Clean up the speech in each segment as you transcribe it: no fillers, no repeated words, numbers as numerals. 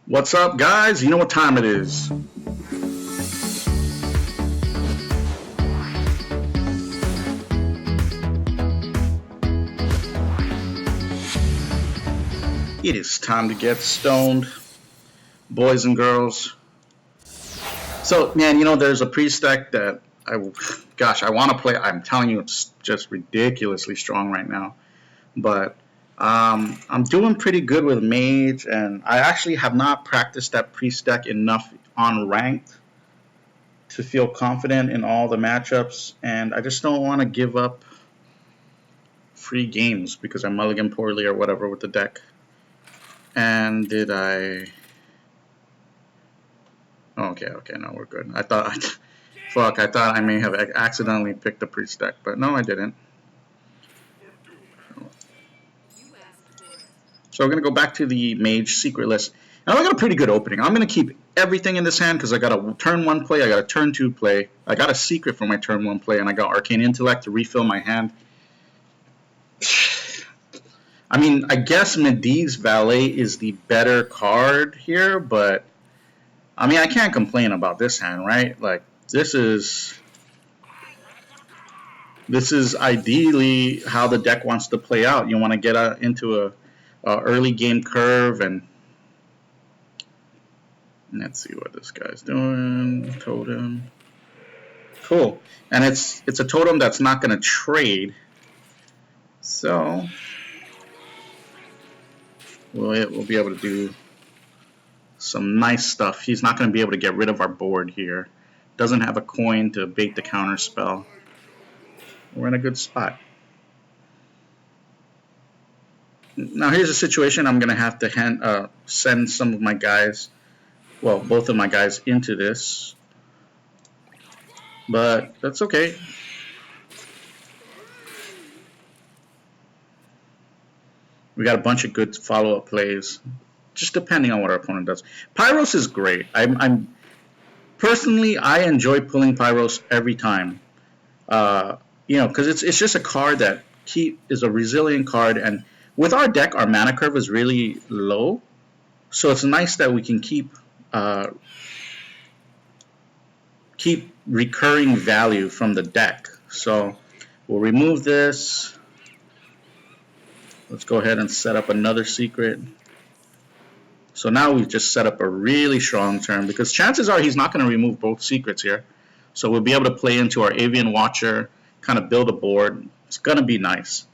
What's up, guys? You know what time it is. It is time to get stoned, boys and girls. So, man, you know, there's a pre-stack that I want to play. I'm telling you, it's just ridiculously strong right now. But I'm doing pretty good with Mage, and I actually have not practiced that pre-stack enough on ranked to feel confident in all the matchups, and I just don't want to give up free games because I mulligan poorly or whatever with the deck. And did I... Oh, okay, no, we're good. I thought I may have accidentally picked the pre-stack, but no, I didn't. So we're going to go back to the Mage secret list. And I got a pretty good opening. I'm going to keep everything in this hand because I got a turn 1 play, I got a turn 2 play, I got a secret for my turn 1 play, and I got Arcane Intellect to refill my hand. I mean, I guess Medivh's Valet is the better card here, but I mean, I can't complain about this hand, right? Like, this is ideally how the deck wants to play out. You want to get into a early game curve, and let's see what this guy's doing. Totem, cool, and it's a totem that's not going to trade, so we'll be able to do some nice stuff. He's not going to be able to get rid of our board here. Doesn't have a coin to bait the counter spell. We're in a good spot. Now here's a situation I'm going to have to send some of my guys, well, both of my guys into this. But that's okay. We got a bunch of good follow-up plays, just depending on what our opponent does. Pyros is great. I'm personally, I enjoy pulling Pyros every time. You know, because it's just a card that is a resilient card, and with our deck, our mana curve is really low, so it's nice that we can keep recurring value from the deck. So we'll remove this. Let's go ahead and set up another secret. So now we've just set up a really strong turn, because chances are he's not going to remove both secrets here. So we'll be able to play into our Avian Watcher, kind of build a board. It's going to be nice.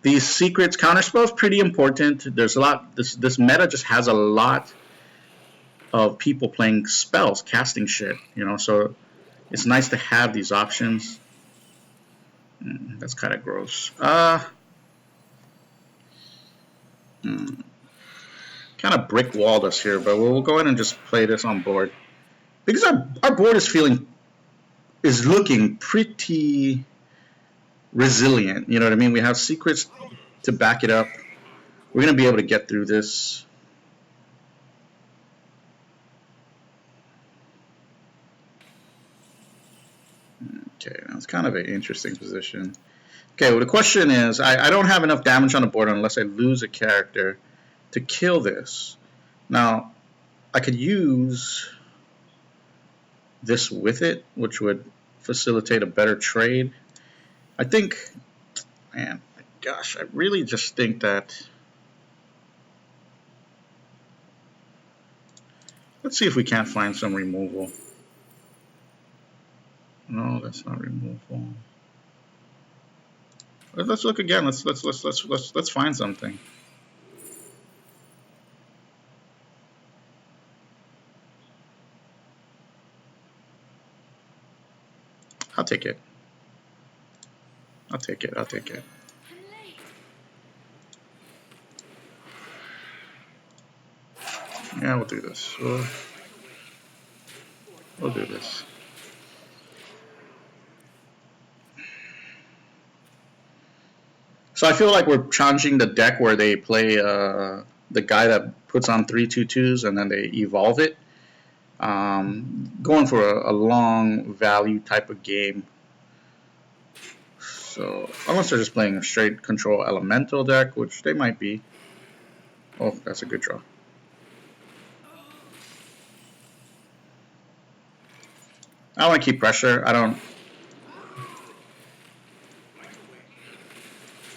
These secrets, counterspell is pretty important. There's a lot. This meta just has a lot of people playing spells, casting shit. You know, so it's nice to have these options. That's kind of gross. Kind of brick walled us here, but we'll go ahead and just play this on board because our board is looking pretty resilient. You know what I mean? We have secrets to back it up. We're going to be able to get through this. Okay, that's kind of an interesting position. Okay, well, the question is, I don't have enough damage on the board unless I lose a character to kill this. Now, I could use this with it, which would facilitate a better trade. I think, man, gosh, I really just think that... Let's see if we can't find some removal. No, that's not removal. Let's look again. Let's find something. I'll take it. I'll take it. I'll take it. Yeah, we'll do this. We'll do this. So I feel like we're challenging the deck where they play the guy that puts on 3/2/2s and then they evolve it. Going for a long value type of game. So unless they're just playing a straight control elemental deck, which they might be. Oh, that's a good draw. I want to keep pressure. I don't.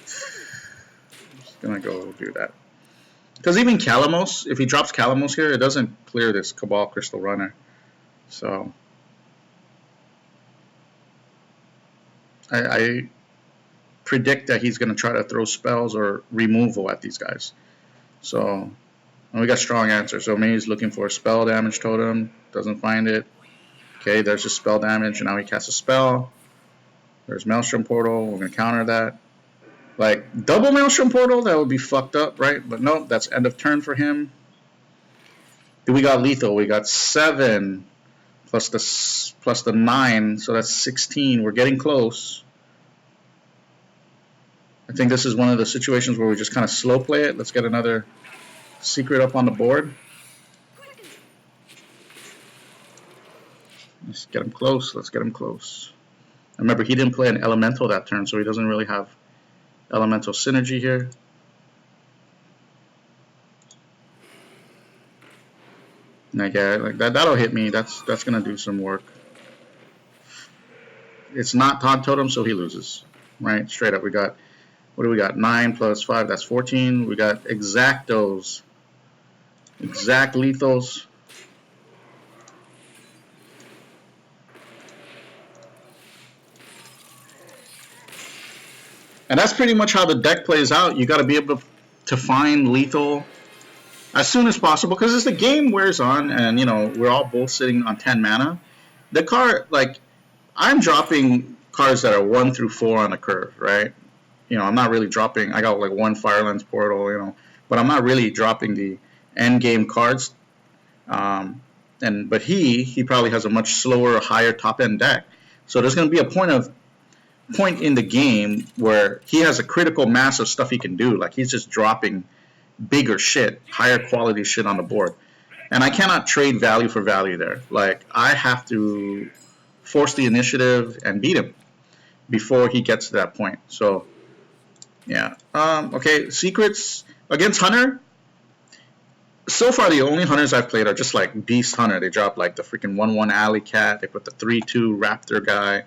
Just gonna go do that. Because even Calamos, if he drops Calamos here, it doesn't clear this Cabal Crystal Runner. So I predict that he's gonna try to throw spells or removal at these guys. So and we got strong answer. So maybe he's looking for a spell damage totem, doesn't find it. Okay, there's just spell damage, and now he casts a spell. There's Maelstrom Portal. We're gonna counter that. Like double Maelstrom Portal, that would be fucked up, right? But nope, that's end of turn for him. We got lethal. We got 7 plus the 9, so that's 16. We're getting close. I think this is one of the situations where we just kind of slow play it. Let's get another secret up on the board. Let's get him close. Let's get him close. Remember, he didn't play an elemental that turn, so he doesn't really have elemental synergy here. Like, yeah, like that'll hit me. That's gonna do some work. It's not Todd Totem, so he loses. Right? Straight up. We got, what do we got? 9 plus 5, that's 14. We got exactos. Exact lethals. And that's pretty much how the deck plays out. You got to be able to find lethal as soon as possible, because as the game wears on and, you know, we're all both sitting on 10 mana, the card, like, I'm dropping cards that are 1 through 4 on the curve, right? You know, I'm not really dropping, I got like 1 Firelens Portal, you know, but I'm not really dropping the end game cards. But he probably has a much slower, higher top end deck. So there's going to be a point in the game where he has a critical mass of stuff he can do. Like, he's just dropping bigger shit, higher quality shit on the board. And I cannot trade value for value there. Like, I have to force the initiative and beat him before he gets to that point. So, yeah. Okay, secrets against Hunter. So far, the only Hunters I've played are just like Beast Hunter. They drop like the freaking 1/1 Alley Cat. They put the 3/2 Raptor guy.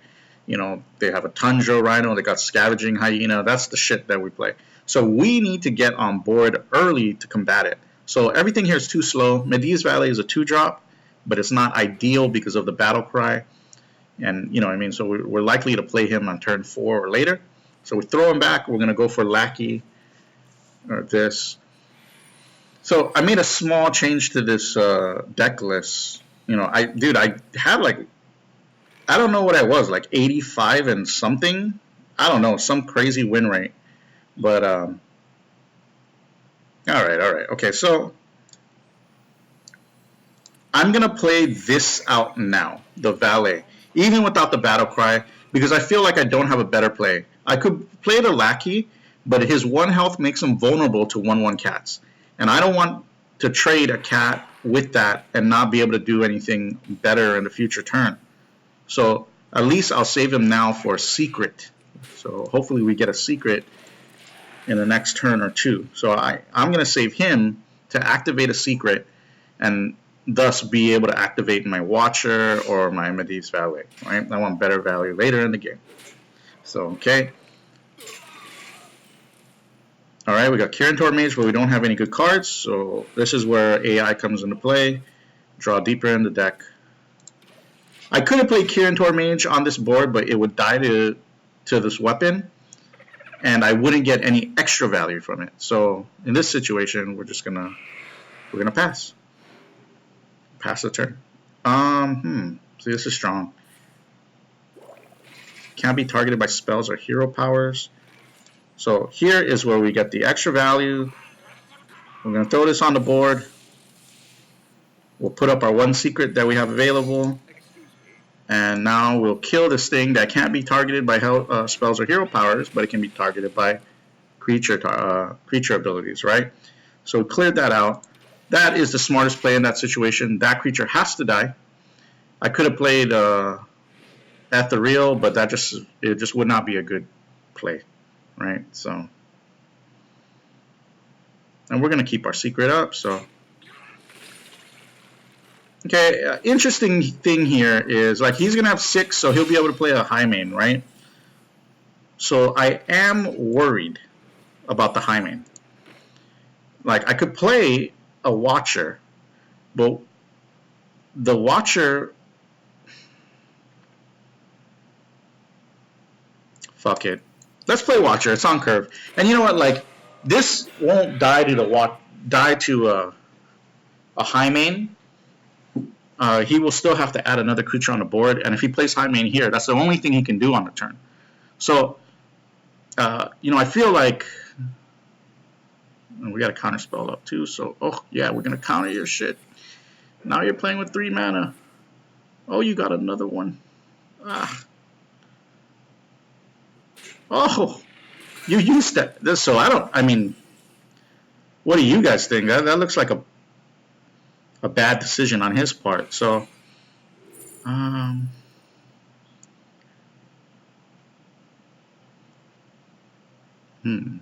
You know, they have a Tundra Rhino. They got Scavenging Hyena. That's the shit that we play. So we need to get on board early to combat it. So everything here is too slow. Medivh Valley is a 2-drop, but it's not ideal because of the battle cry. And, you know what I mean? So we're likely to play him on turn 4 or later. So we throw him back. We're going to go for Lackey or this. So I made a small change to this deck list. You know, I had like, I don't know what I was, like 85 and something. I don't know, some crazy win rate. But all right. Okay, so I'm gonna play this out now, the Valet, even without the battle cry, because I feel like I don't have a better play. I could play the Lackey, but his 1 health makes him vulnerable to 1/1 cats, and I don't want to trade a cat with that and not be able to do anything better in the future turn. So at least I'll save him now for a secret. So hopefully we get a secret in the next turn or two. So I'm going to save him to activate a secret and thus be able to activate my Watcher or my Medivh Valley. Right? I want better value later in the game. So, okay. Alright, we got Kirantor Mage, but we don't have any good cards. So this is where AI comes into play. Draw deeper in the deck. I could have played Kirantor Mage on this board, but it would die to this weapon, and I wouldn't get any extra value from it. So in this situation, we're gonna pass. Pass the turn. See, this is strong. Can't be targeted by spells or hero powers. So here is where we get the extra value. We're gonna throw this on the board. We'll put up our 1 secret that we have available. And now we'll kill this thing that can't be targeted by spells or hero powers, but it can be targeted by creature abilities, right? So we cleared that out. That is the smartest play in that situation. That creature has to die. I could have played Ethereal, but it just would not be a good play, right? So, and we're gonna keep our secret up. So Okay, interesting thing here is like he's gonna have 6, so he'll be able to play a high main, right? So I am worried about the high main. Like I could play a Watcher, but the Watcher, fuck it. Let's play Watcher. It's on curve, and you know what? Like this won't die to a high main. He will still have to add another creature on the board, and if he plays high main here, that's the only thing he can do on the turn. So, you know, I feel like we got a counter spell up too. So, oh yeah, we're gonna counter your shit. Now you're playing with 3 mana. Oh, you got another one. Ah. Oh, you used that. So I mean, what do you guys think? That looks like a bad decision on his part. So, um, hmm.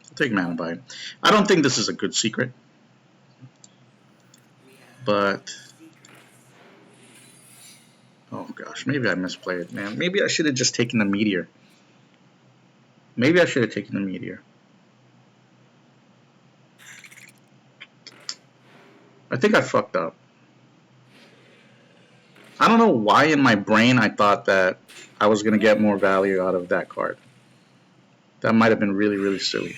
I'll take Mana Bite. I don't think this is a good secret, but oh gosh, maybe I misplayed, man. Maybe I should have just taken the Meteor. Maybe I should have taken the Meteor. I think I fucked up. I don't know why in my brain I thought that I was going to get more value out of that card. That might have been really, really silly.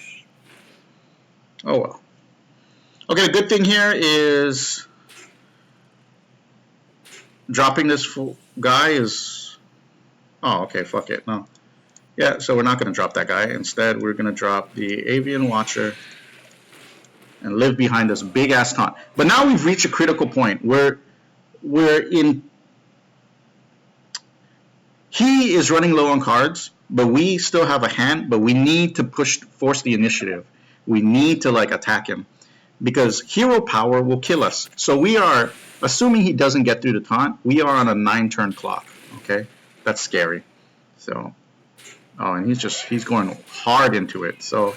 Oh well. Okay, the good thing here is dropping this guy is... Oh, okay, fuck it. No. Yeah, so we're not going to drop that guy. Instead, we're going to drop the Avian Watcher and live behind this big-ass taunt. But now we've reached a critical point where we're in... He is running low on cards, but we still have a hand, but we need to force the initiative. We need to, like, attack him. Because hero power will kill us. So we are, assuming he doesn't get through the taunt, we are on a 9-turn clock. Okay? That's scary. So, oh, and he's going hard into it. So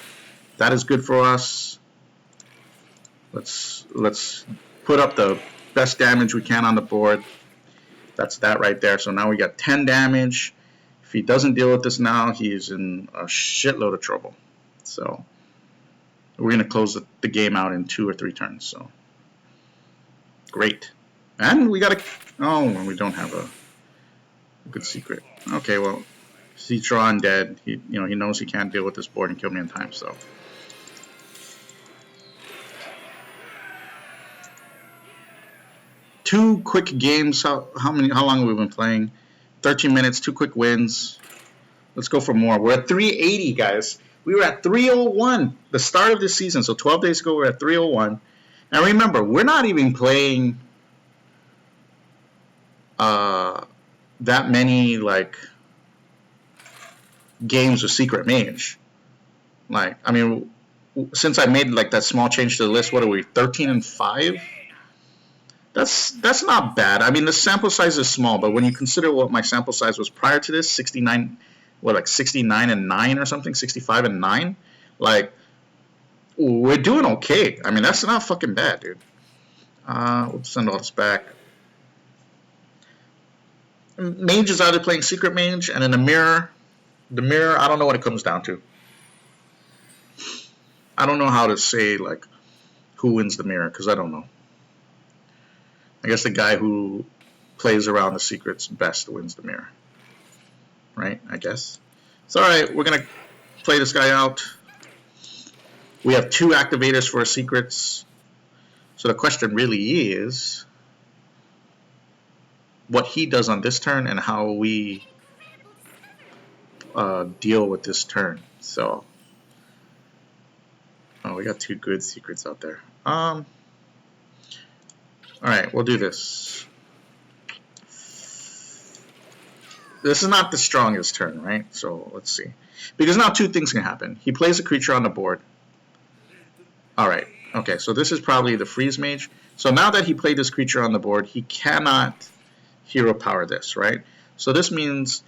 that is good for us. Let's put up the best damage we can on the board. That's that right there. So now we got 10 damage. If he doesn't deal with this now, he's in a shitload of trouble. So we're going to close the game out in 2 or 3 turns. So great. And we got a... Oh, we don't have a good secret. Okay, well, he's drawn dead. He knows he can't deal with this board and kill me in time, so... Two quick games. How long have we been playing? 13 minutes, 2 quick wins. Let's go for more. We're at 380, guys. We were at 301 the start of this season. So 12 days ago, we're at 301. And remember, we're not even playing that many like games with Secret Mage. Like, I mean, since I made like that small change to the list, what are we? 13-5. That's not bad. I mean, the sample size is small, but when you consider what my sample size was prior to this, 69, like 69-9 or something, 65-9, like we're doing okay. I mean, that's not fucking bad, dude. We'll send all this back. Mage is either playing Secret Mage, and in the mirror, I don't know what it comes down to. I don't know how to say like who wins the mirror because I don't know. I guess the guy who plays around the secrets best wins the mirror. Right, I guess. So, alright, we're going to play this guy out. We have 2 activators for our secrets. So the question really is what he does on this turn and how we deal with this turn. So, oh, we got 2 good secrets out there. Alright, we'll do this. This is not the strongest turn, right? So let's see. Because now 2 things can happen. He plays a creature on the board. Alright, okay, so this is probably the freeze mage. So now that he played this creature on the board, he cannot hero power this, right? So this means,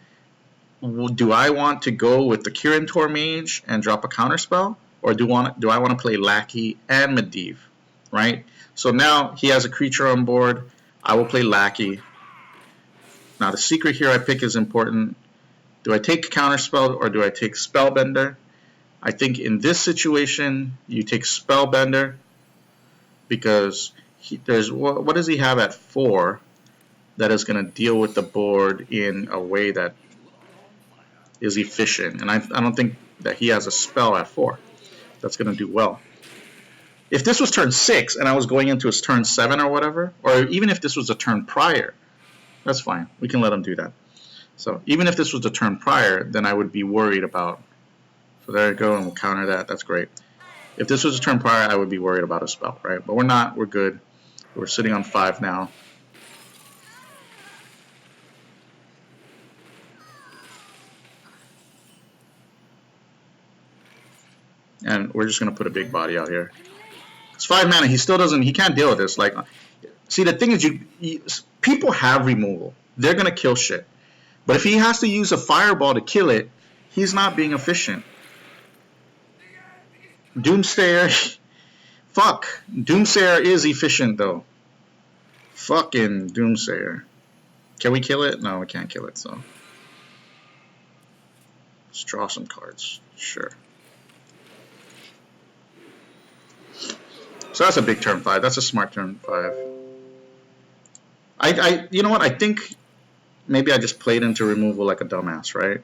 do I want to go with the Kirin mage and drop a counterspell? Or do I want to play Lackey and Medivh, right? So now he has a creature on board. I will play Lackey. Now the secret here I pick is important. Do I take Counterspell or do I take Spellbender? I think in this situation you take Spellbender because what does he have at 4 that is going to deal with the board in a way that is efficient, and I don't think that he has a spell at 4 that's going to do well. If this was turn 6 and I was going into his turn 7 or whatever, or even if this was a turn prior, that's fine. We can let him do that. So even if this was a turn prior, then I would be worried about. So there you go, and we'll counter that. That's great. If this was a turn prior, I would be worried about a spell, right? But we're not. We're good. We're sitting on 5 now. And we're just going to put a big body out here. It's 5 mana. He still doesn't. He can't deal with this. Like, see, the thing is, people have removal. They're going to kill shit. But if he has to use a fireball to kill it, he's not being efficient. Doomsayer. Fuck. Doomsayer is efficient, though. Fucking Doomsayer. Can we kill it? No, we can't kill it, so. Let's draw some cards. Sure. So that's a big turn 5. That's a smart turn 5. You know what? I think maybe I just played into removal like a dumbass, right?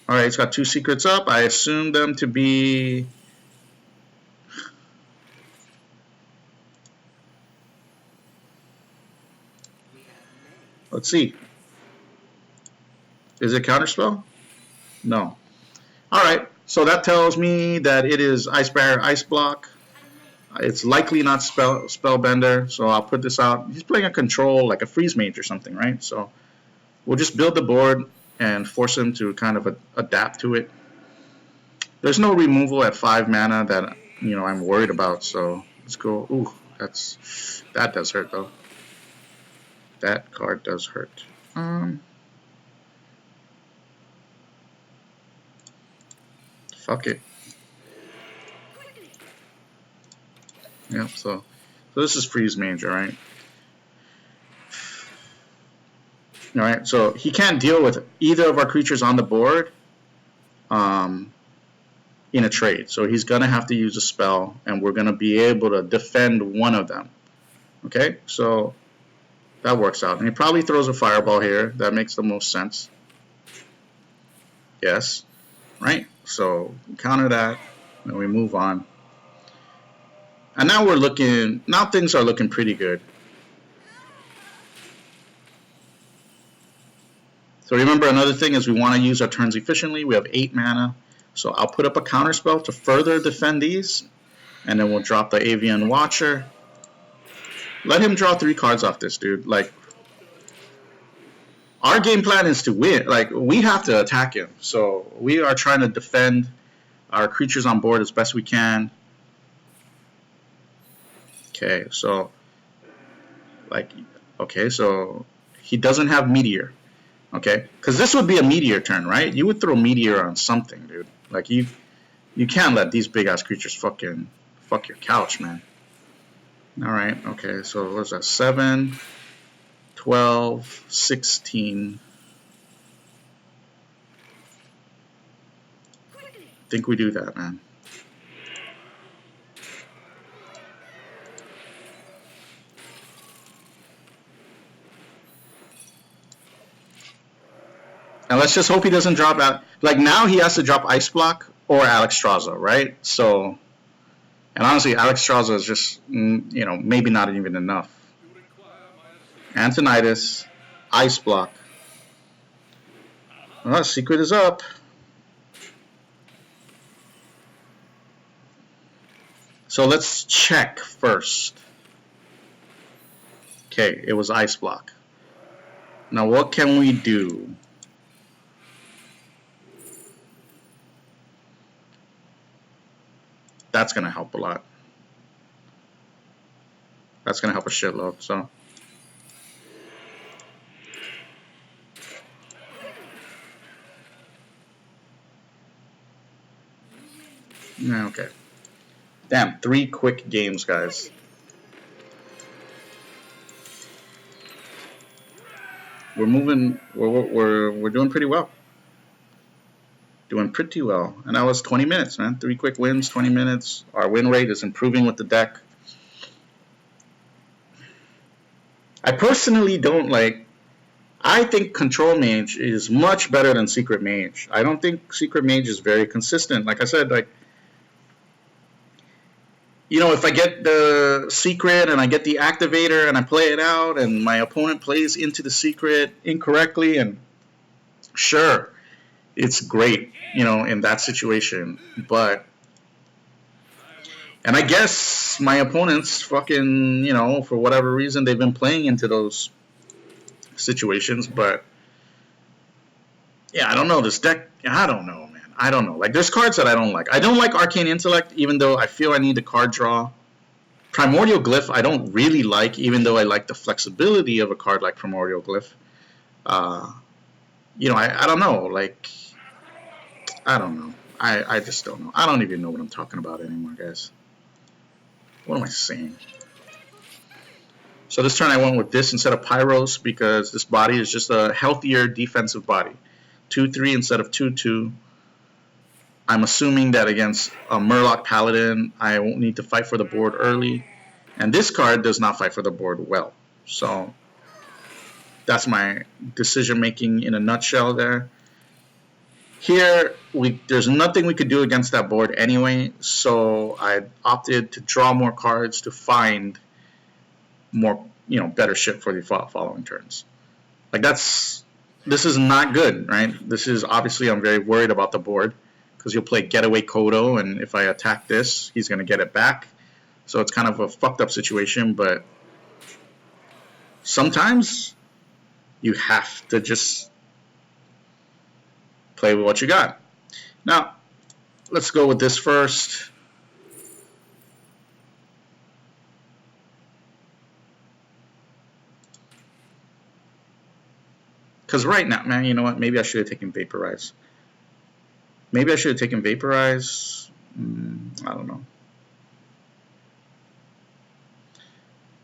Alright, it's got 2 secrets up. I assume them to be... Let's see. Is it counterspell? No. Alright, so that tells me that it is Ice Barrier, Ice Block. It's likely not Spellbender, so I'll put this out. He's playing a control, like a Freeze Mage or something, right? So we'll just build the board and force him to kind of adapt to it. There's no removal at 5 mana that, you know, I'm worried about, so let's go. Ooh, that does hurt, though. That card does hurt. Fuck it. Yep, so this is Freeze Mage, alright? Alright, so he can't deal with either of our creatures on the board in a trade. So he's going to have to use a spell, and we're going to be able to defend one of them. Okay, so that works out. And he probably throws a fireball here. That makes the most sense. Yes, right? So counter that, and we move on. And now now things are looking pretty good. So remember, another thing is we want to use our turns efficiently. We have 8 mana. So I'll put up a counterspell to further defend these. And then we'll drop the Avian Watcher. Let him draw 3 cards off this, dude. Like, our game plan is to win. Like, we have to attack him. So we are trying to defend our creatures on board as best we can. Okay, so so he doesn't have Meteor. Okay, because this would be a Meteor turn, right? You would throw Meteor on something, dude. Like, you can't let these big ass creatures fuck your couch, man. Alright, okay, so what was that? 7, 12, 16. I think we do that, man. And let's just hope he doesn't drop out. Like, now he has to drop Ice Block or Alexstrasza, right? So, and honestly, Alexstrasza is just, you know, maybe not even enough. Antonidas, Ice Block. Well, secret is up. So let's check first. Okay, it was Ice Block. Now what can we do? that's gonna help a lot. That's gonna help a shitload. So. Okay. Damn, 3 quick games, guys. We're moving. We're doing pretty well. Doing pretty well. And that was 20 minutes, man. 3 quick wins, 20 minutes. Our win rate is improving with the deck. I personally don't like. I think Control Mage is much better than Secret Mage. I don't think Secret Mage is very consistent. Like I said, like, you know, if I get the secret and I get the activator and I play it out and my opponent plays into the secret incorrectly, and sure, it's great, you know, in that situation. But, and I guess my opponents fucking, you know, for whatever reason, they've been playing into those situations. But yeah, I don't know. This deck, I don't know, man. I don't know. Like, there's cards that I don't like. I don't like Arcane Intellect, even though I feel I need the card draw. Primordial Glyph, I don't really like, even though I like the flexibility of a card like Primordial Glyph. You know, I don't know. Like, I don't know. I just don't know. I don't even know what I'm talking about anymore, guys. What am I saying? So this turn I went with this instead of Pyros because this body is just a healthier defensive body. 2-3 instead of 2-2. I'm assuming that against a Murloc Paladin, I won't need to fight for the board early. And this card does not fight for the board well. So that's my decision making in a nutshell there. Here, there's nothing we could do against that board anyway, so I opted to draw more cards to find more, you know, better shit for the following turns. Like, this is not good, right? This is, obviously, I'm very worried about the board, because you'll play Getaway Kodo, and if I attack this, he's going to get it back. So it's kind of a fucked up situation, but sometimes you have to just play with what you got. Now, let's go with this first. Because right now, man, you know what? Maybe I should have taken Vaporize. Maybe I should have taken Vaporize. I don't know.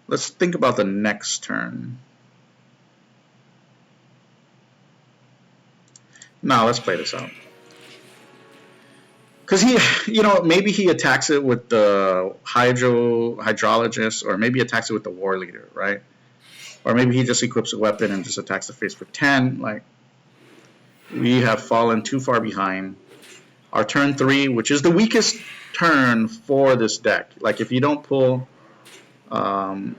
Let's think about the next turn. No, let's play this out. Because he, you know, maybe he attacks it with the Hydrologist, or maybe attacks it with the War Leader, right? Or maybe he just equips a weapon and just attacks the face for 10. Like, we have fallen too far behind. Our turn 3, which is the weakest turn for this deck. Like, if you don't pull, a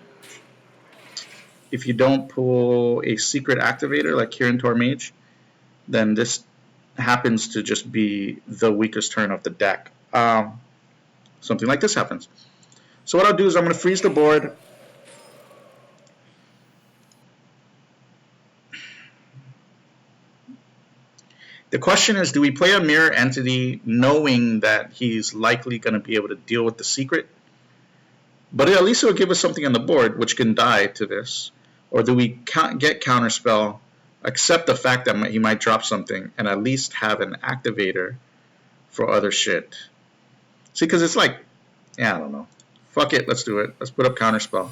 secret activator like Kirin Mage, then this happens to just be the weakest turn of the deck. Something like this happens. So what I'll do is I'm going to freeze the board. The question is, do we play a Mirror Entity knowing that he's likely going to be able to deal with the secret? But at least it will give us something on the board which can die to this. Or do we get Counterspell, accept the fact that he might drop something, and at least have an activator for other shit? See, because it's like, yeah, I don't know. Fuck it, let's do it. Let's put up Counterspell.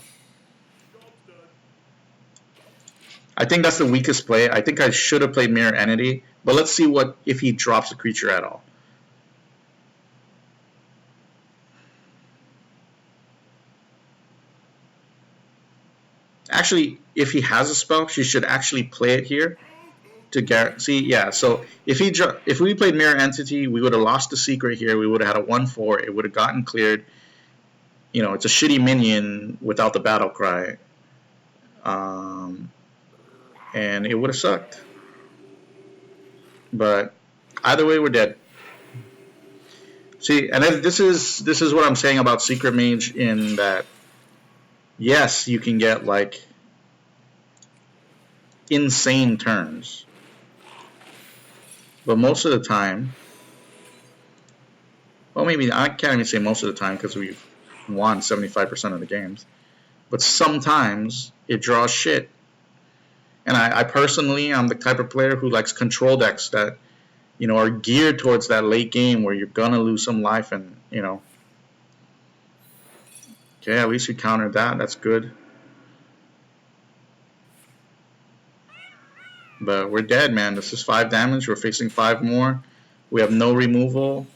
I think that's the weakest play. I think I should have played Mirror Entity, but let's see what if he drops a creature at all. Actually, if he has a spell, she should actually play it here to guarantee. Yeah, so if we played Mirror Entity, we would have lost the secret here. We would have had a 1/4. It would have gotten cleared. You know, it's a shitty minion without the battle cry. And it would have sucked. But either way, we're dead. See, and this is what I'm saying about Secret Mage, in that, yes, you can get like insane turns, but most of the time Well, maybe I can't even say most of the time because we've won 75% of the games. But sometimes it draws shit. And I personally, I'm the type of player who likes control decks that, you know, are geared towards that late game where you're gonna lose some life and, you know. Okay, at least we countered that. That's good. But we're dead, man. This is 5 damage. We're facing 5 more. We have no removal.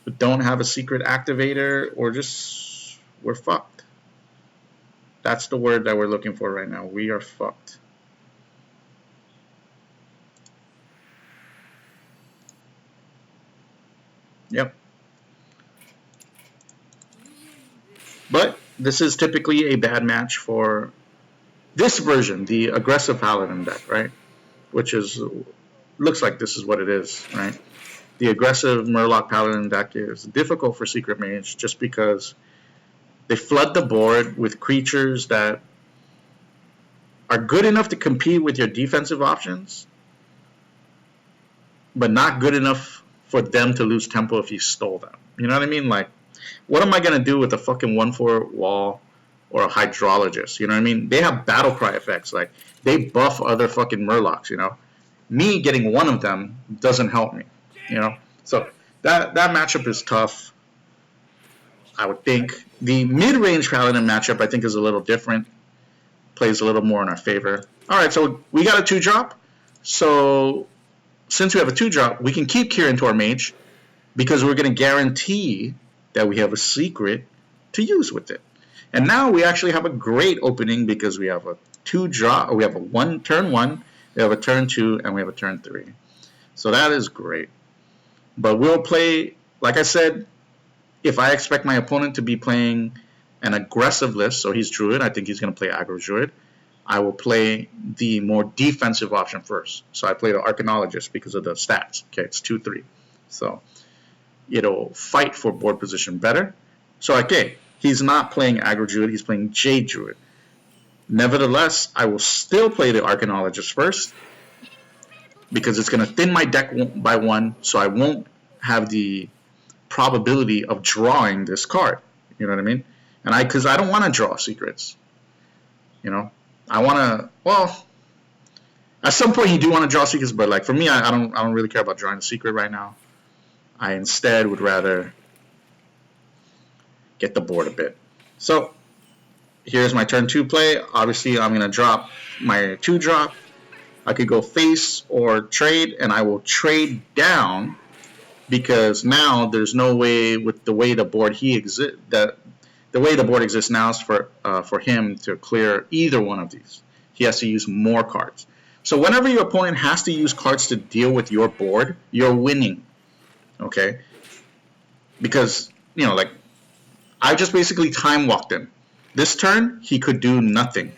We don't have a secret activator. We're fucked. That's the word that we're looking for right now. We are fucked. Yep. But this is typically a bad match for this version, the aggressive paladin deck, right? Which is, looks like this is what it is, right? The aggressive Murloc paladin deck is difficult for Secret Mage just because they flood the board with creatures that are good enough to compete with your defensive options, but not good enough for them to lose tempo if you stole them. You know what I mean? Like, what am I going to do with a fucking 1/4 wall or a hydrologist? You know what I mean? They have battle cry effects. Like, they buff other fucking Murlocs, you know? Me getting one of them doesn't help me, you know? So that matchup is tough, I would think. The mid-range paladin matchup, I think, is a little different. Plays a little more in our favor. All right, so we got a 2-drop. So since we have a 2-drop, we can keep Kieran to our mage because we're going to guarantee that we have a secret to use with it. And now we actually have a great opening because we have a 2-drop. We have a turn 1, we have a turn 2, and we have a turn 3. So that is great. But we'll play, like I said, if I expect my opponent to be playing an aggressive list, so he's druid, I think he's going to play aggro druid, I will play the more defensive option first. So I play the arcanologist because of the stats. Okay, it's 2/3. So it'll fight for board position better. So okay, he's not playing aggro druid, he's playing jade druid. Nevertheless, I will still play the arcanologist first because it's going to thin my deck by 1, so I won't have the probability of drawing this card. You know what I mean? And because I don't want to draw secrets. You know, I want to. Well, at some point you do want to draw secrets, but like for me, I don't really care about drawing a secret right now. I instead would rather get the board a bit. So here's my turn 2 play. Obviously, I'm gonna drop my 2-drop. I could go face or trade, and I will trade down because now there's no way with the way the board the way the board exists now is for him to clear either one of these. He has to use more cards. So whenever your opponent has to use cards to deal with your board, you're winning. Okay? Because, you know, like, I just basically time walked him. This turn, he could do nothing.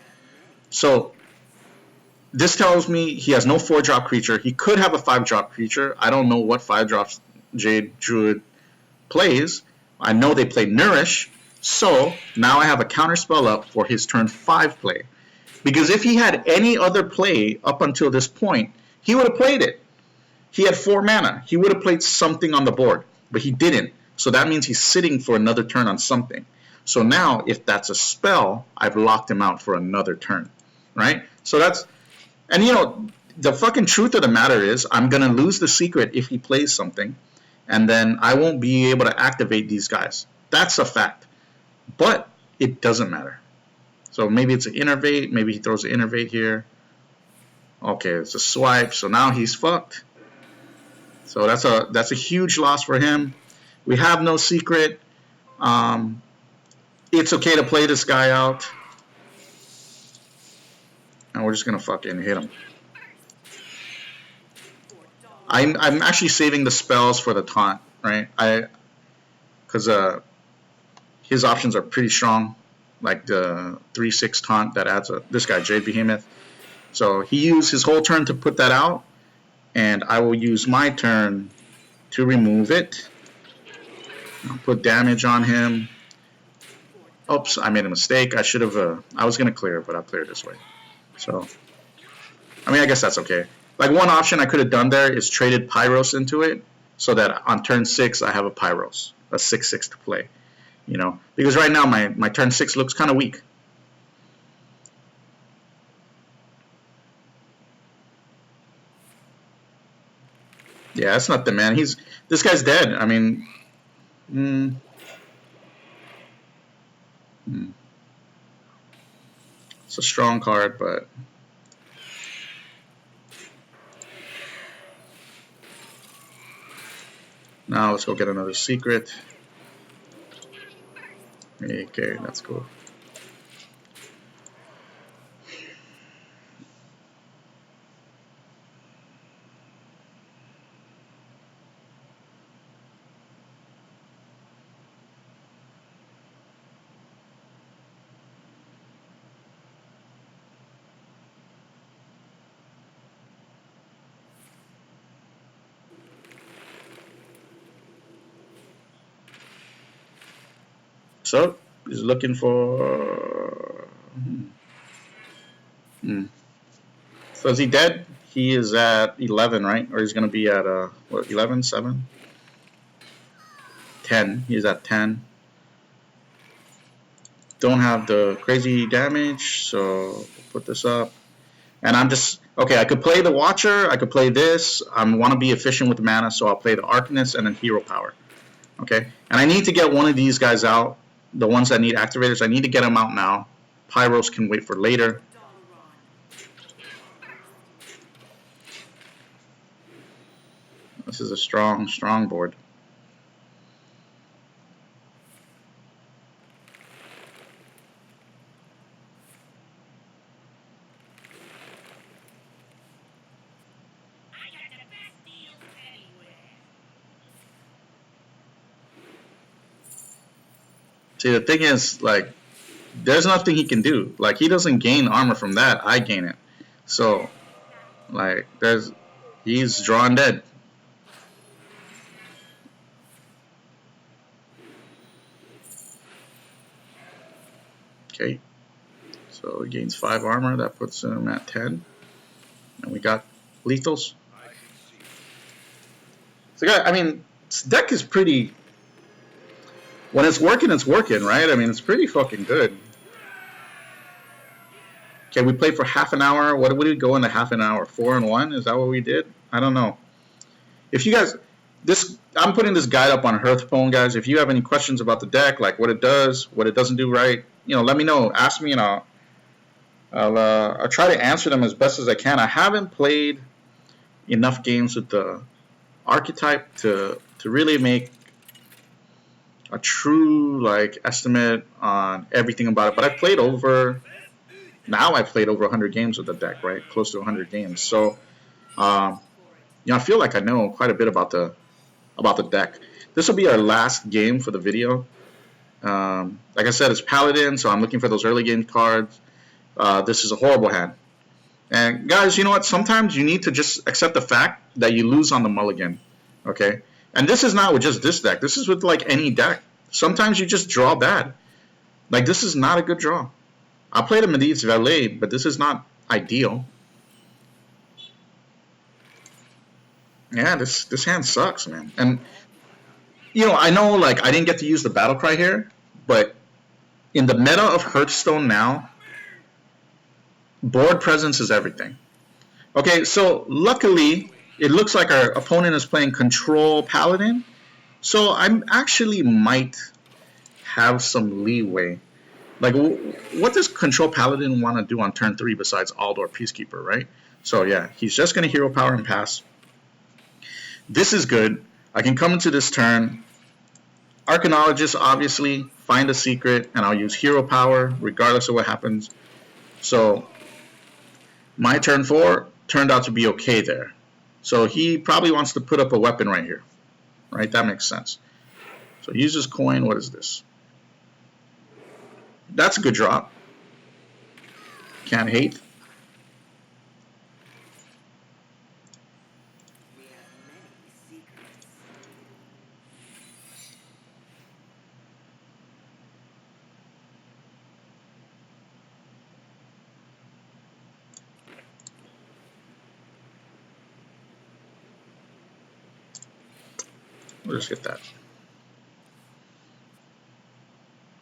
So this tells me he has no 4-drop creature. He could have a 5-drop creature. I don't know what 5-drops Jade Druid plays. I know they play Nourish. So now I have a counter spell up for his turn 5 play. Because if he had any other play up until this point, he would have played it. He had 4 mana. He would have played something on the board. But he didn't. So that means he's sitting for another turn on something. So now, if that's a spell, I've locked him out for another turn. Right? So that's... And, you know, the fucking truth of the matter is I'm going to lose the secret if he plays something. And then I won't be able to activate these guys. That's a fact. But it doesn't matter. So maybe it's an innervate. Maybe he throws an innervate here. Okay, it's a swipe. So now he's fucked. So that's a huge loss for him. We have no secret. It's okay to play this guy out. And we're just going to fucking hit him. I'm actually saving the spells for the taunt, right? Because his options are pretty strong. Like the 3/6 taunt that adds this guy, Jade Behemoth. So he used his whole turn to put that out. And I will use my turn to remove it. I'll put damage on him. Oops, I made a mistake. I should have, I was going to clear it, but I'll clear it this way. So, I mean, I guess that's okay. Like, one option I could have done there is traded Pyros into it so that on turn 6 I have a Pyros, a 6/6 to play. You know, because right now my turn 6 looks kind of weak. Yeah, that's nothing, man. This guy's dead. I mean, it's a strong card, but now let's go get another secret. Okay, that's cool. So he's looking for. So is he dead? He is at 11, right? Or he's gonna be at what? 11, 7, 10. He's at 10. Don't have the crazy damage, so we'll put this up. And I'm just okay. I could play the Watcher. I could play this. I want to be efficient with the mana, so I'll play the Arcanist and then Hero Power. Okay, and I need to get one of these guys out. The ones that need activators, I need to get them out now. Pyros can wait for later. This is a strong, strong board. See, the thing is, like, there's nothing he can do. Like, he doesn't gain armor from that. I gain it. So, like, he's drawn dead. Okay. So he gains 5 armor. That puts him at 10. And we got lethals. So, I mean, this deck is pretty. When it's working, right? I mean, it's pretty fucking good. Okay, we played for half an hour. What did we go into half an hour? 4 and 1? Is that what we did? I don't know. If you guys, I'm putting this guide up on Hearthstone, guys. If you have any questions about the deck, like what it does, what it doesn't do right, let me know. Ask me, and I'll try to answer them as best as I can. I haven't played enough games with the archetype to really make a true estimate on everything about it. But I've played over 100 games with the deck, right? Close to 100 games. So, I feel like I know quite a bit about the deck. This will be our last game for the video. Like I said, it's Paladin, so I'm looking for those early game cards. This is a horrible hand. And guys, you know what? Sometimes you need to just accept the fact that you lose on the mulligan. Okay? And this is not with just this deck. This is with any deck. Sometimes you just draw bad. This is not a good draw. I played a Mediz Valet, but this is not ideal. Yeah, this hand sucks, man. And I know I didn't get to use the battle cry here, but in the meta of Hearthstone now, board presence is everything. Okay, so luckily it looks like our opponent is playing Control Paladin, so I actually might have some leeway. What does Control Paladin want to do on turn 3 besides Aldor Peacekeeper, right? So yeah, he's just going to Hero Power and pass. This is good. I can come into this turn. Arcanologist, obviously, find a secret, and I'll use Hero Power regardless of what happens. So my turn 4 turned out to be okay there. So he probably wants to put up a weapon right here. Right? That makes sense. So he uses coin. What is this? That's a good drop. Can't hate. We'll just get that.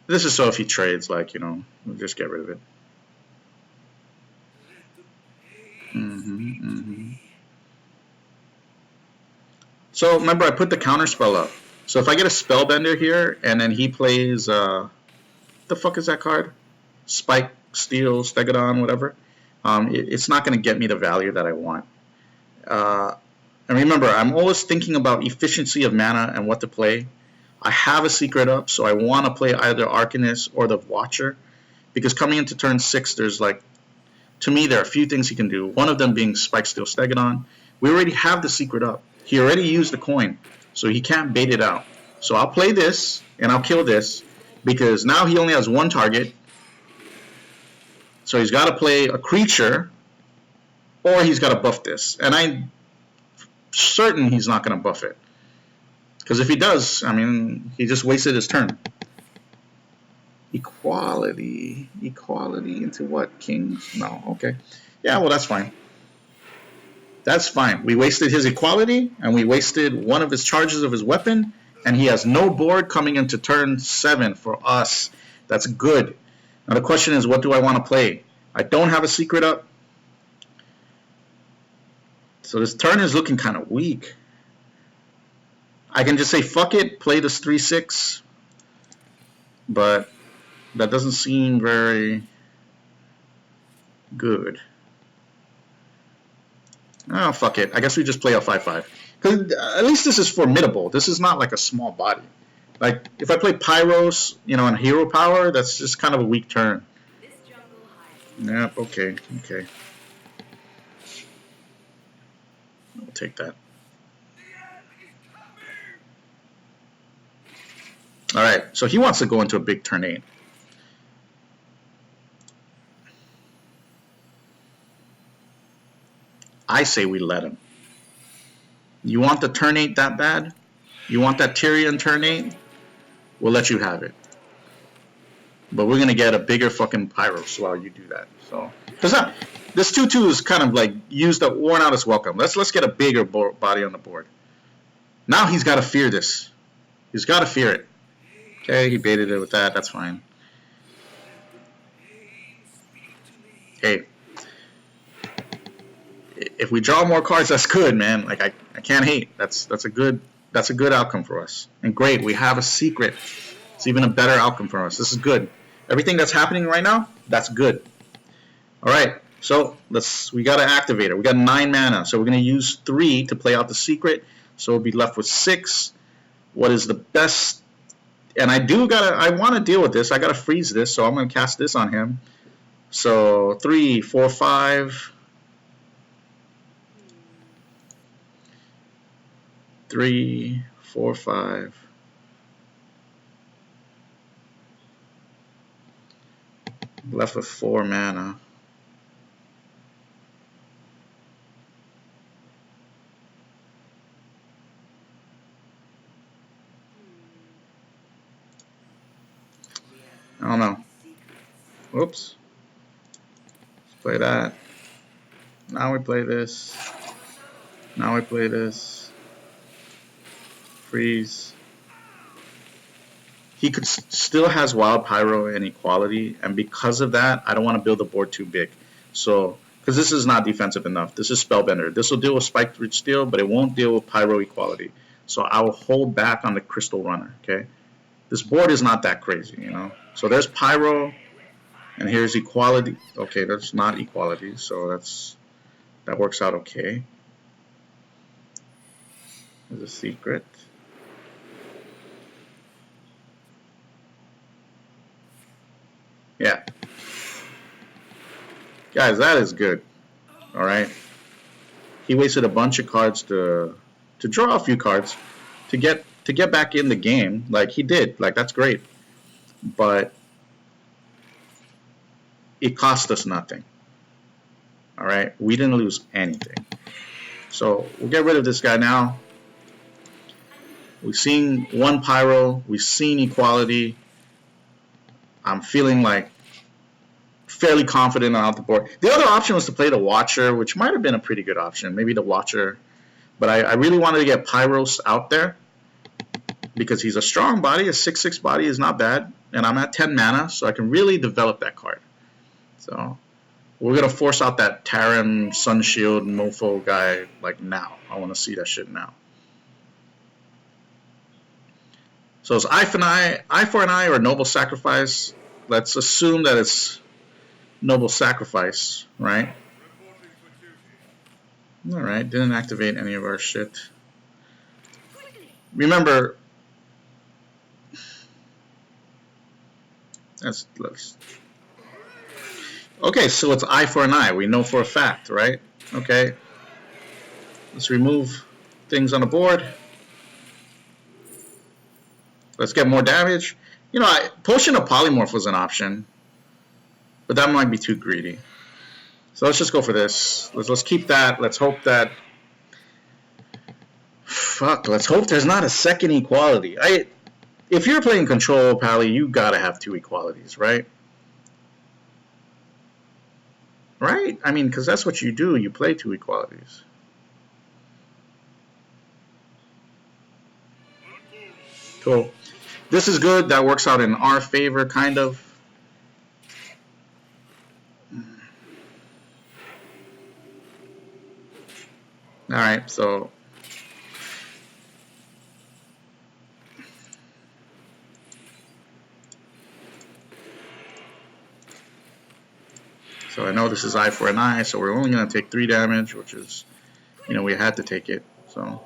This is so if he trades, like, you know, we'll just get rid of it. So remember, I put the counter spell up. So if I get a spellbender here, and then he plays, the fuck is that card? Spike, Steel, Stegodon, whatever. It's not going to get me the value that I want. And remember, I'm always thinking about efficiency of mana and what to play. I have a secret up, so I want to play either Arcanist or the Watcher. Because coming into turn 6, there's like, to me, there are a few things he can do. One of them being Spike, Steel, Stegodon. We already have the secret up. He already used the coin, so he can't bait it out. So I'll play this, and I'll kill this, because now he only has one target. So he's got to play a creature, or he's got to buff this. And I'm certain he's not going to buff it. Because if he does, I mean, he just wasted his turn. Equality. Equality into what? Kings? No, okay. Yeah, well, that's fine. That's fine. We wasted his equality, and we wasted one of his charges of his weapon, and he has no board coming into turn 7 for us. That's good. Now the question is, what do I want to play? I don't have a secret up. So this turn is looking kind of weak. I can just say, fuck it, play this 3/6. But that doesn't seem very good. Oh, fuck it. I guess we just play a 5/5. Because at least this is formidable. This is not like a small body. Like, if I play Pyros, you know, and Hero Power, that's just kind of a weak turn. Yep, okay, okay. I'll take that. Alright, so he wants to go into a big turn 8. I say we let him. You want the turn 8 that bad? You want that Tyrion turn 8? We'll let you have it. But we're going to get a bigger fucking Pyros while you do that. So, because this 2/2 is kind of like worn out his welcome. Let's get a bigger body on the board. Now he's got to fear this. He's got to fear it. Okay, he baited it with that. That's fine. Hey, if we draw more cards, that's good, man. Like I can't hate. That's a good outcome for us. And great, we have a secret. It's even a better outcome for us. This is good. Everything that's happening right now, that's good. All right, so we got to activate it. We got 9 mana, so we're gonna use 3 to play out the secret. So we'll be left with 6. What is the best? And I want to deal with this. I gotta freeze this, so I'm gonna cast this on him. So 3, 4, 5. 3, 4, 5. Left with 4 mana. I don't know. Whoops. Let's play that. Now we play this. Now we play this. Freeze. He still has Wild Pyro and Equality, and because of that, I don't want to build the board too big. So, because this is not defensive enough. This is Spellbender. This will deal with Spike Root Steel, but it won't deal with Pyro Equality. So I will hold back on the Crystal Runner, okay? This board is not that crazy, you know? So there's Pyro, and here's Equality. Okay, that's not Equality, so that works out okay. There's a secret. Yeah. Guys, that is good. Alright. He wasted a bunch of cards to draw a few cards to get back in the game. Like he did. Like that's great. But it cost us nothing. Alright? We didn't lose anything. So we'll get rid of this guy now. We've seen 1 Pyro. We've seen Equality. I'm feeling like fairly confident on the board. The other option was to play the Watcher, which might have been a pretty good option. Maybe the Watcher. But I really wanted to get Pyros out there. because he's a strong body. A 6/6 body is not bad, and I'm at 10 mana, so I can really develop that card. So we're gonna force out that Tarim Sunshield Mofo guy like now. I want to see that shit now. So it's eye for an eye, or Noble Sacrifice. Let's assume that it's Noble Sacrifice, right? All right, didn't activate any of our shit. Remember, let's. Okay, so it's eye for an eye. We know for a fact, right? Okay. Let's remove things on the board. Let's get more damage. You know, Potion of Polymorph was an option, but that might be too greedy. So let's just go for this. Let's keep that. Let's hope that. Fuck. Let's hope there's not a second equality. If you're playing control, Pally, you gotta have 2 equalities, right? Right? I mean, because that's what you do. You play 2 equalities. Cool. This is good. That works out in our favor, kind of. Alright, so. So I know this is eye for an eye, so we're only going to take 3 damage, which is, you know, we had to take it. So,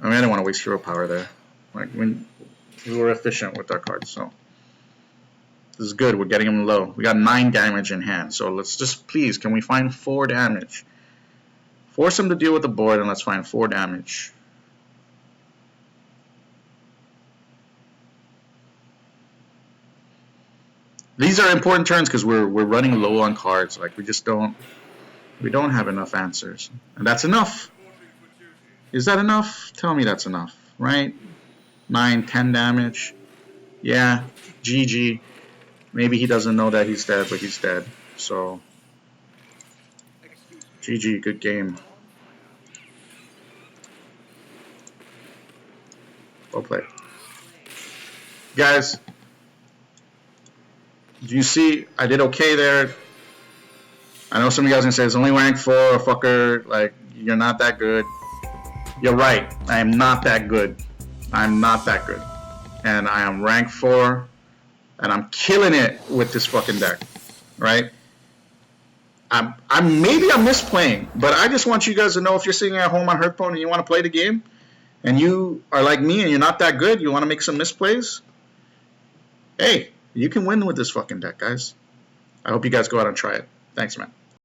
I mean, I don't want to waste hero power there. Like, we were efficient with our cards, so. This is good. We're getting them low. We got 9 damage in hand, so let's just, please, can we find 4 damage? Force him to deal with the board, and let's find 4 damage. These are important turns because we're running low on cards. Like we don't have enough answers, and that's enough. Is that enough? Tell me that's enough, right? 9, 10 damage. Yeah, GG. Maybe he doesn't know that he's dead, but he's dead. So GG, good game. Well played, guys. Do you see? I did okay there. I know some of you guys are gonna say it's only rank 4, fucker. Like, you're not that good. You're right. I am not that good. I'm not that good. And I am rank 4, and I'm killing it with this fucking deck, right? I'm maybe I'm misplaying, but I just want you guys to know, if you're sitting at home on Hearthstone and you want to play the game, and you are like me and you're not that good, you want to make some misplays. Hey. You can win with this fucking deck, guys. I hope you guys go out and try it. Thanks, man.